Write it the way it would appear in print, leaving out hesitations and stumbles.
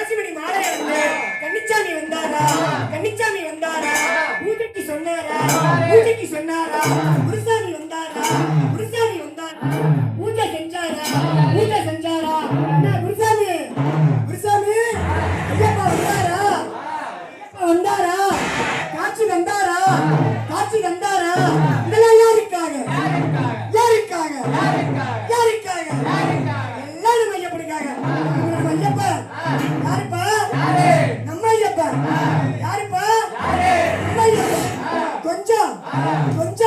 காசிமணி மாலை வந்து கன்னிச்சாமி வந்தாரா கன்னிச்சாமி வந்தாரா பூஜைக்கு சொன்னாரா பூஜைக்கு சொன்னாரா குருசாமி வந்தாரா குருசாமி வந்தாரா பூஜை செஞ்சாரா பூஜை செஞ்சாரா குருசாமி குருசாமி ஐயப்பா வந்தாரா வந்தாரா காட்சி வந்தாரா காட்சி வந்தாரா இதெல்லாம் யாருக்காக யாருக்காக யாருக்காக எல்லாரும் ஐயப்பனுக்காக நம்ம ஐயப்பா யாருப்பா நம்ம ஐயப்பா யாருப்பா நம்ம ஐயப்பா கொஞ்சம் கொஞ்சம்